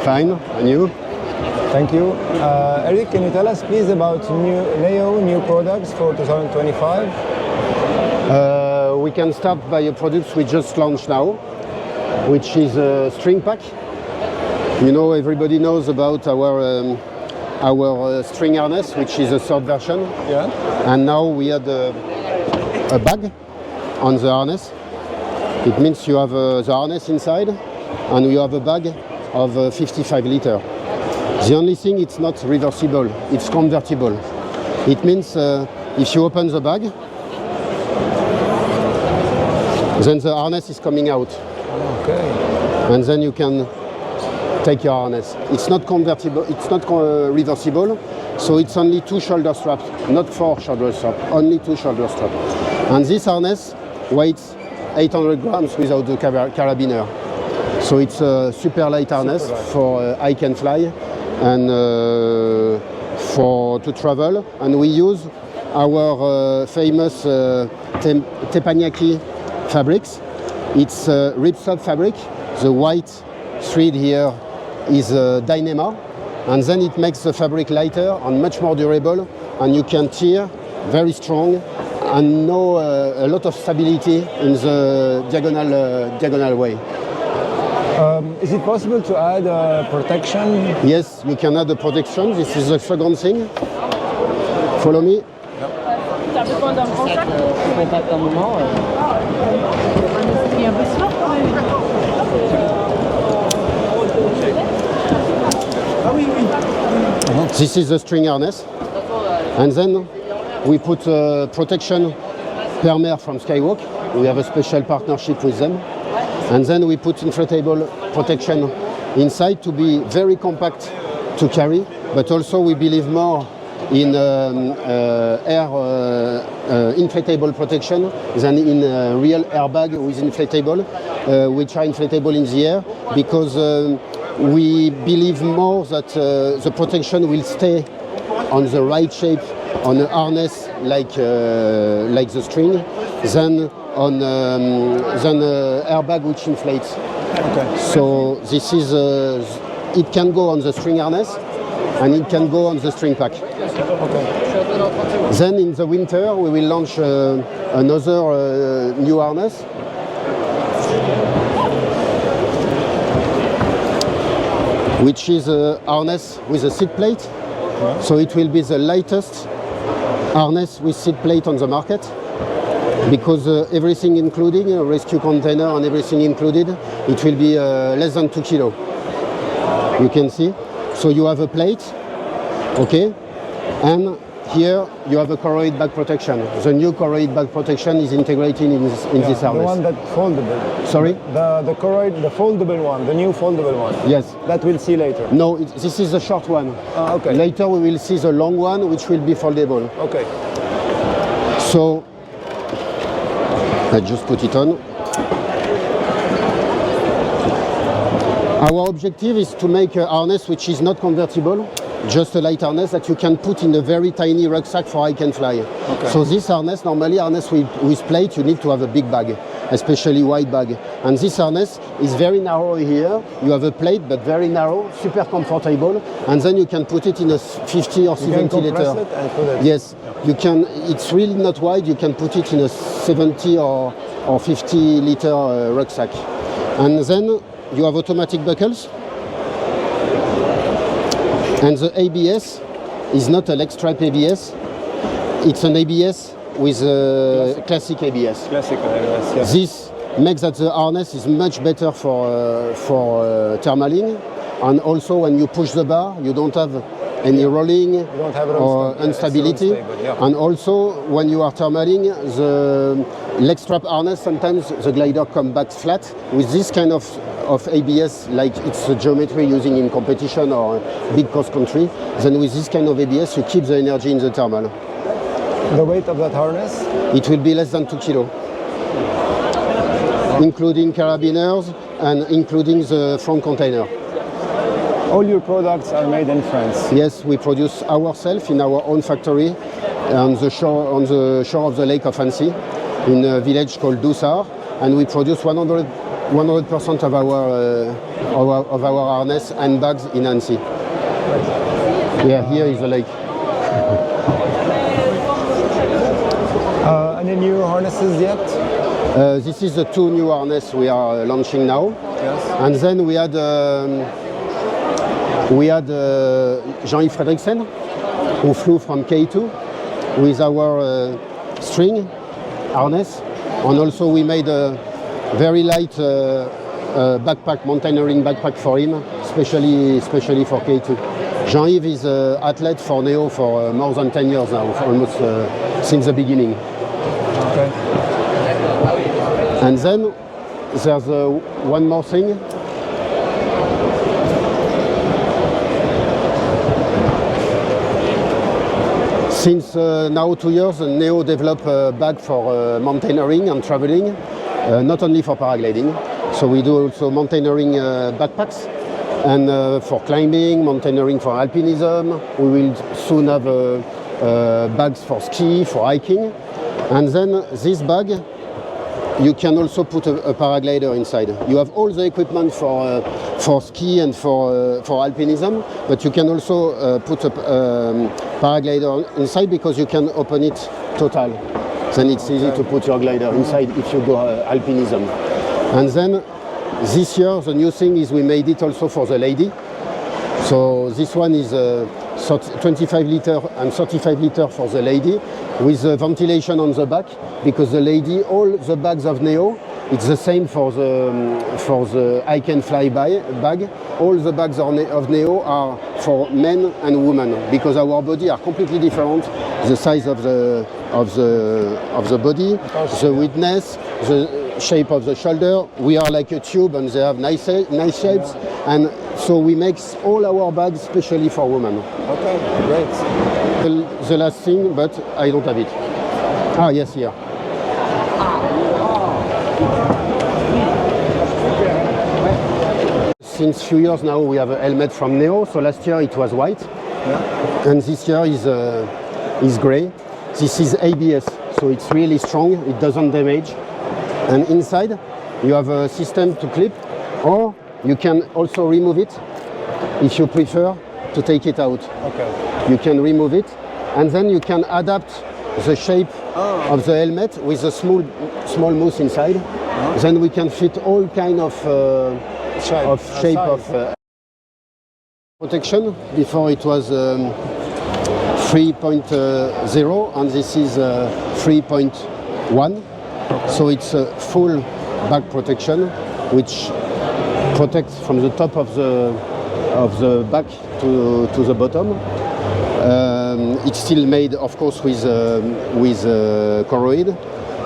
Fine, and you? Thank you. Eric, can you tell us please about new products for 2025? We can start by a product we just launched now, which is a string pack. You know, everybody knows about our string harness, which is a third version. Yeah. And now we had a bag on the harness. It means you have the harness inside, and you have a bag of 55 liter. The only thing, it's not reversible, it's convertible. It means if you open the bag, then the harness is coming out. Okay. And then you can take your harness. It's not convertible, it's not reversible, so it's only 2 shoulder straps, not 4 shoulder straps, only 2 shoulder straps. And this harness weighs 800 grams without the carabiner. So it's a super light harness for I can fly and to travel. And we use our famous teppanyaki fabrics. It's ripstop fabric. The white thread here is Dynama, and then it makes the fabric lighter and much more durable, and you can tear very strong and know a lot of stability in the diagonal way. Is it possible to add protection? Yes, you can add the protection. This is the second thing. Follow me. This is the string harness, and then we put protection Permer from Skywalk. We have a special partnership with them, and then we put inflatable protection inside to be very compact to carry, but also we believe more in air inflatable protection than in real airbag with inflatable, which are inflatable in the air, because we believe more that the protection will stay on the right shape on a harness like the string than on airbag which inflates. Okay. So this is it can go on the string harness and it can go on the string pack. Okay. Then in the winter we will launch another new harness. Which is a harness with a seat plate. Yeah. So it will be the lightest harness with seat plate on the market, because everything including a rescue container and everything included, it will be less than 2 kilo. You can see. So you have a plate, okay, and here you have a corroid bag protection. The new corroid bag protection is integrated in this harness. The one that foldable. Sorry? The corroid, the foldable one, the new foldable one. Yes. That we'll see later. No, this is the short one. Okay. Later we will see the long one, which will be foldable. Okay. So I just put it on. Our objective is to make a harness which is not convertible, just a light harness that you can put in a very tiny rucksack for I can fly. Okay. So this harness, normally harness with plate, you need to have a big bag, especially wide bag. And this harness is very narrow here. You have a plate, but very narrow, super comfortable. And then you can put it in a 50 or 70 liter. It and put it. Yes, you can. It's really not wide. You can put it in a 70 or 50 liter rucksack. And then you have automatic buckles. And the ABS is not a leg strap ABS. It's an ABS with a classic ABS. Classic ABS, yes. This makes that the harness is much better for thermaling. And also when you push the bar, you don't have any rolling or instability. And also when you are thermaling, the leg strap harness, sometimes the glider comes back flat. With this kind of ABS, like it's the geometry using in competition or big cross country, then with this kind of ABS you keep the energy in the thermal. The weight of that harness? It will be less than 2 kilo, including carabiners and including the front container. All your products are made in France? Yes, we produce ourselves in our own factory on the shore of the lake of Annecy, in a village called Doussard, and we produce 100% 100% of our harness and bags in Annecy. Yeah, here is the lake. Any new harnesses yet? This is the 2 new harness we are launching now. Yes. And then we had Jean-Yves Fredriksen, who flew from K2 with our string harness. And also we made a very light backpack, mountaineering backpack for him, especially for K2. Jean-Yves is an athlete for Neo for more than 10 years now, almost since the beginning. Okay. And then there's one more thing. Since now 2 years, Neo developed a bag for mountaineering and traveling, not only for paragliding. So we do also mountaineering backpacks, and for climbing, mountaineering for alpinism. We will soon have bags for ski, for hiking. And then this bag, you can also put a paraglider inside. You have all the equipment for ski and for alpinism, but you can also put a paraglider inside because you can open it total. Then it's easy to put your glider inside if you go alpinism. And then this year the new thing is we made it also for the lady. So this one is 25 liter and 35 liter for the lady, with ventilation on the back, because the lady, all the bags of Neo, it's the same for the I Can Fly bag. All the bags of Neo are for men and women, because our body are completely different. The size of the body, the width, the shape of the shoulder. We are like a tube, and they have nice shapes, and so we make all our bags specially for women. Okay, great. The last thing, but I don't have it. Ah, yes, here. Since few years now, we have a helmet from Neo. So last year it was white, and this year is gray. This is ABS, so it's really strong. It doesn't damage. And inside, you have a system to clip, or you can also remove it if you prefer to take it out. Okay. You can remove it, and then you can adapt the shape of the helmet with a small mousse inside. Then we can fit all kind of shape of protection. Before it was 3.0, and this is 3.1. So it's a full back protection, which protects from the top of the back to the bottom. It's still made, of course, with choroid,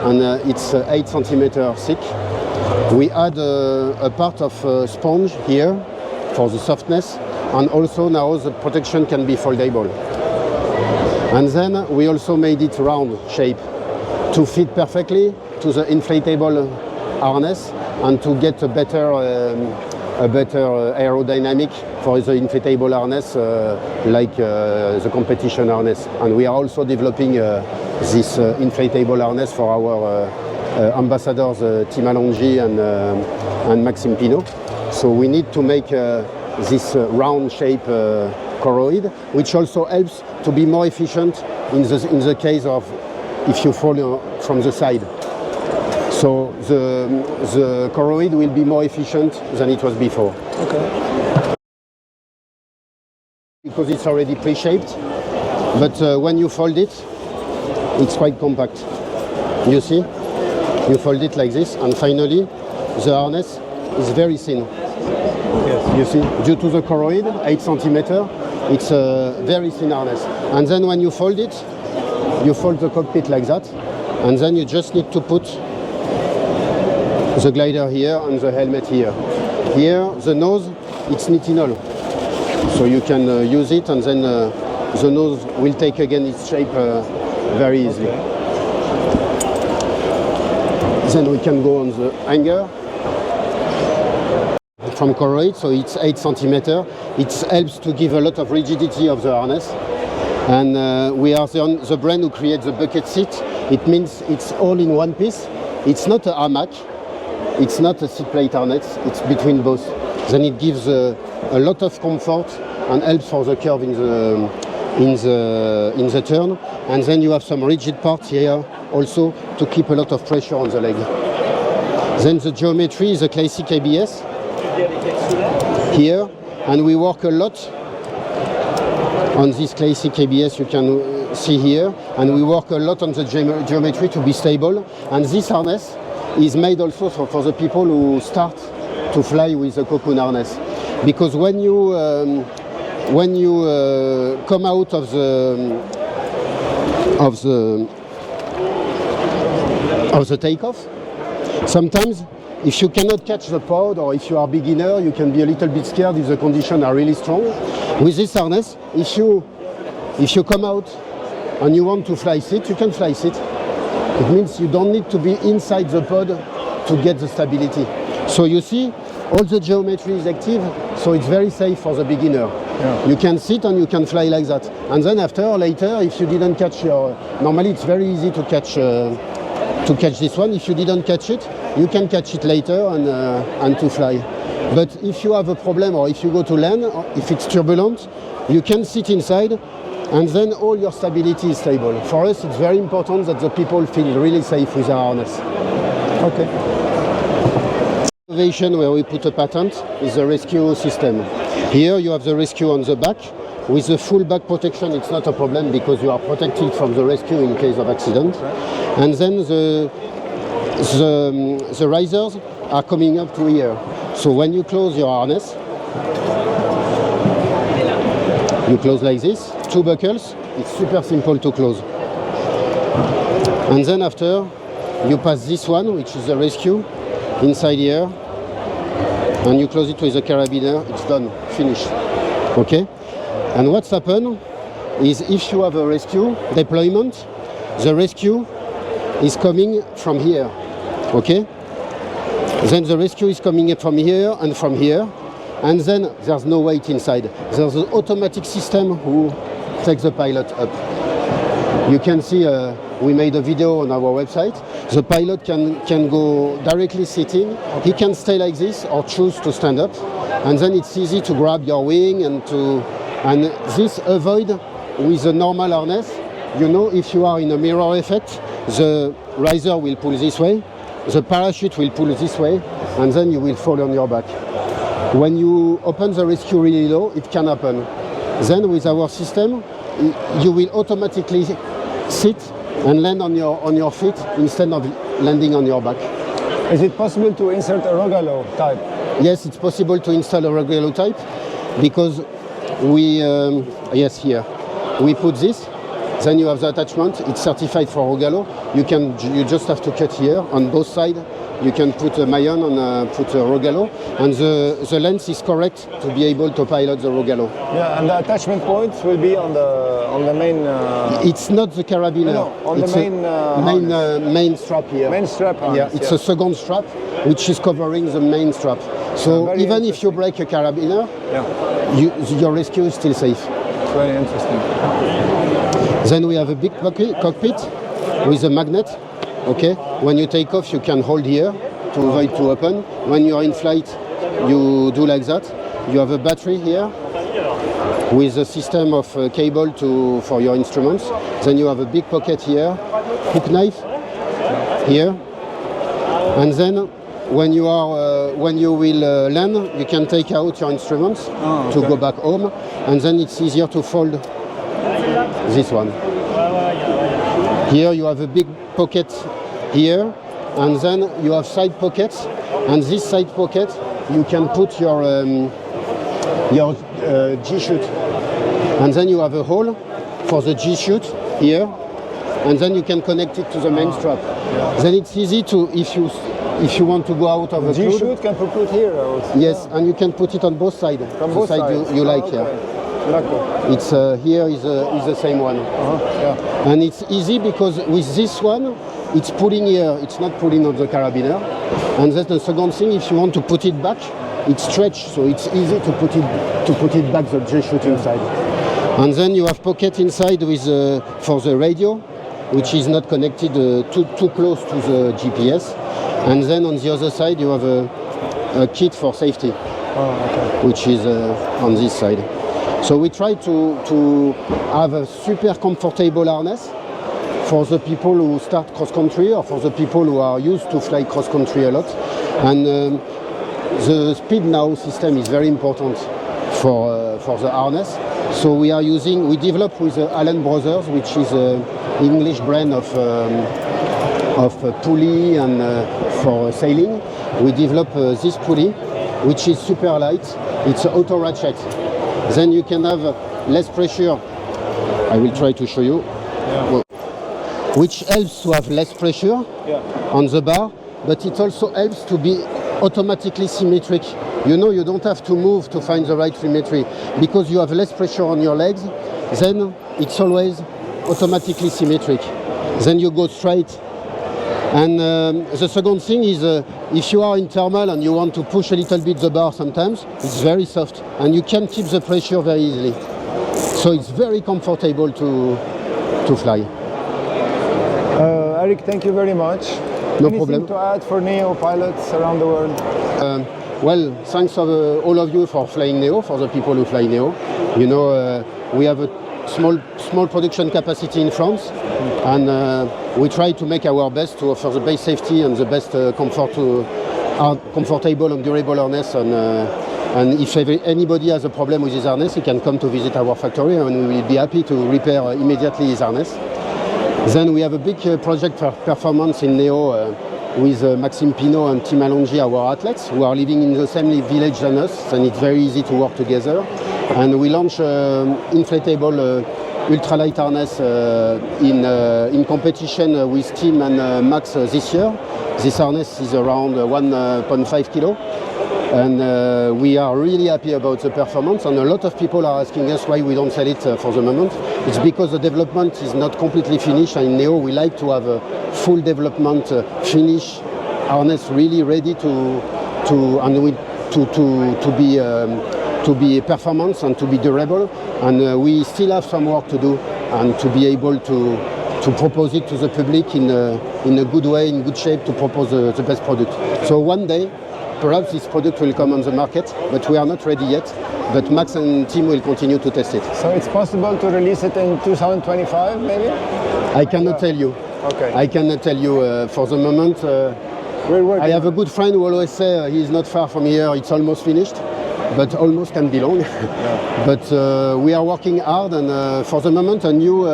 and it's 8 cm thick. We add a part of sponge here for the softness, and also now the protection can be foldable. And then we also made it round shape to fit perfectly to the inflatable harness and to get a better aerodynamic for the inflatable harness, like the competition harness. And we are also developing this inflatable harness for our ambassadors, Tim Alongi and Maxime Pinot. So we need to make this round shape choroid, which also helps to be more efficient in the case of if you fall from the side. So the choroid will be more efficient than it was before. Okay. Because it's already pre-shaped, but when you fold it, it's quite compact. You see? You fold it like this, and finally the harness is very thin. Yes. You see? Due to the choroid, 8 cm, it's a very thin harness. And then when you fold it, you fold the cockpit like that, and then you just need to put the glider here and the helmet here. Here, the nose, it's nitinol. So you can use it, and then the nose will take again its shape very easily. Okay. Then we can go on the hanger from choroid, so it's 8 cm. It helps to give a lot of rigidity of the harness. And we are the brand who creates the bucket seat. It means it's all in one piece. It's not a hammock. it's not a seat plate harness, it's between both. Then it gives a lot of comfort and helps for the curve in the turn. And then you have some rigid parts here also to keep a lot of pressure on the leg. Then the geometry is a classic ABS here, and we work a lot on this classic ABS you can see here, and we work a lot on the geometry to be stable. And this harness is made also for the people who start to fly with a cocoon harness, because when you come out of the takeoff, sometimes if you cannot catch the pod, or if you are beginner, you can be a little bit scared if the conditions are really strong. With this harness, if you come out and you want to fly seat, you can fly seat. It means you don't need to be inside the pod to get the stability. So you see, all the geometry is active, so it's very safe for the beginner. Yeah. You can sit and you can fly like that. And then later, if you didn't catch normally it's very easy to catch this one. If you didn't catch it, you can catch it later and to fly. But if you have a problem, or if you go to land, or if it's turbulent, you can sit inside, and then all your stability is stable. For us, it's very important that the people feel really safe with our harness. Okay. Innovation where we put a patent is the rescue system. Here you have the rescue on the back. With the full back protection, it's not a problem because you are protected from the rescue in case of accident. And then the risers are coming up to here. So when you close your harness, you close like this, 2 buckles, it's super simple to close. And then after, you pass this one, which is the rescue, inside here, and you close it with a carabiner, it's done, finished. Okay? And what's happened is if you have a rescue deployment, the rescue is coming from here. Okay? Then the rescue is coming from here and from here, and then there's no weight inside. There's an automatic system who takes the pilot up. You can see we made a video on our website. The pilot can go directly sitting. He can stay like this or choose to stand up, and then it's easy to grab your wing and this avoid with a normal harness. You know, if you are in a mirror effect, the riser will pull this way, the parachute will pull this way, and then you will fall on your back. When you open the rescue really low, it can happen. Then with our system, you will automatically sit and land on your feet instead of landing on your back. Is it possible to insert a Roussel type? Yes, it's possible to install a Roussel type because here we put this. Then you have the attachment. It's certified for Roussel. You just have to cut here on both sides. You can put a Mayon and put a Roussel, and the length is correct to be able to pilot the Roussel. Yeah, and the attachment points will be on the main. It's not the carabiner. No, on it's the main strap here. Main strap. Harness, yeah, it's a second strap which is covering the main strap. So even if you break a carabiner, your rescue is still safe. Very interesting. Then we have a big cockpit with a magnet. Okay, when you take off, you can hold here to avoid to open. When you are in flight, you do like that. You have a battery here with a system of cable for your instruments. Then you have a big pocket here, hook knife here, and then when you will land, you can take out your instruments to go back home, and then it's easier to fold this one. Here you have a big pocket here, and then you have side pockets, and this side pocket you can put your G-chute, and then you have a hole for the G-chute here, and then you can connect it to the main strap. Then it's easy to, if you want to go out of the G-chute can be put here also. Yes, and you can put it on both sides. From both sides. You like here. It's here is the same one. And it's easy because with this one, it's pulling here. It's not pulling on the carabiner. And that's the second thing. If you want to put it back, it's stretched, so it's easy to put it back the G-chute inside. And then you have pocket inside with for the radio, which is not connected too close to the GPS. And then on the other side, you have a kit for safety, which is on this side. So we try to have a super comfortable harness for the people who start cross-country or for the people who are used to fly cross-country a lot. And the speed now system is very important for the harness. So we developed with Allen Brothers, which is an English brand of pulley and for sailing. We developed this pulley, which is super light. It's auto ratchet. Then you can have less pressure. I will try to show you. Yeah. Which helps to have less pressure on the bar, but it also helps to be automatically symmetric. You know, you don't have to move to find the right symmetry because you have less pressure on your legs. Then it's always automatically symmetric. Then you go straight. And the second thing is if you are in thermal and you want to push a little bit the bar sometimes, it's very soft and you can keep the pressure very easily. So it's very comfortable to fly. Eric, thank you very much. No Anything problem. to add for Neo pilots around the world? Well, thanks all of you for flying Neo, for the people who fly Neo. You know, we have a small production capacity in France, and we try to make our best to offer the best safety and the best comfortable and durable harness. And if anybody has a problem with his harness, he can come to visit our factory, and we will be happy to repair immediately his harness. Then we have a big project for performance in Neo with Maxime Pinot and Tim Alongi, our athletes, who are living in the same village than us, and it's very easy to work together. And we launch inflatable ultralight harness in competition with Tim and Max this year. This harness is around 1.5 kilo. And we are really happy about the performance, and a lot of people are asking us why we don't sell it for the moment. It's because the development is not completely finished, and in Neo we like to have a full development finish harness really ready to be performance and to be durable. And we still have some work to do and to be able to propose it to the public in a good way, in good shape, to propose the best product. So one day perhaps this product will come on the market, but we are not ready yet. But Max and Tim will continue to test it. So it's possible to release it in 2025, maybe? I cannot tell you. Okay. I cannot tell you for the moment. We're working. I have a good friend who always say he is not far from here. It's almost finished, but almost can be long. Yeah. But we are working hard, and for the moment, a new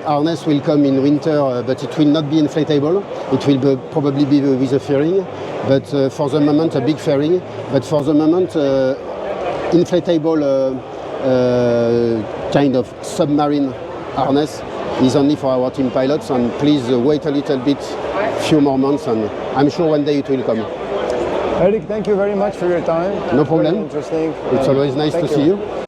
harness will come in winter, but it will not be inflatable. It will probably be with a fairing, but for the moment a big fairing. But for the moment, inflatable kind of submarine harness is only for our team pilots. And please wait a little bit, few more months, and I'm sure one day it will come. Eric, thank you very much for your time. No problem. Very interesting. It's always nice to see you.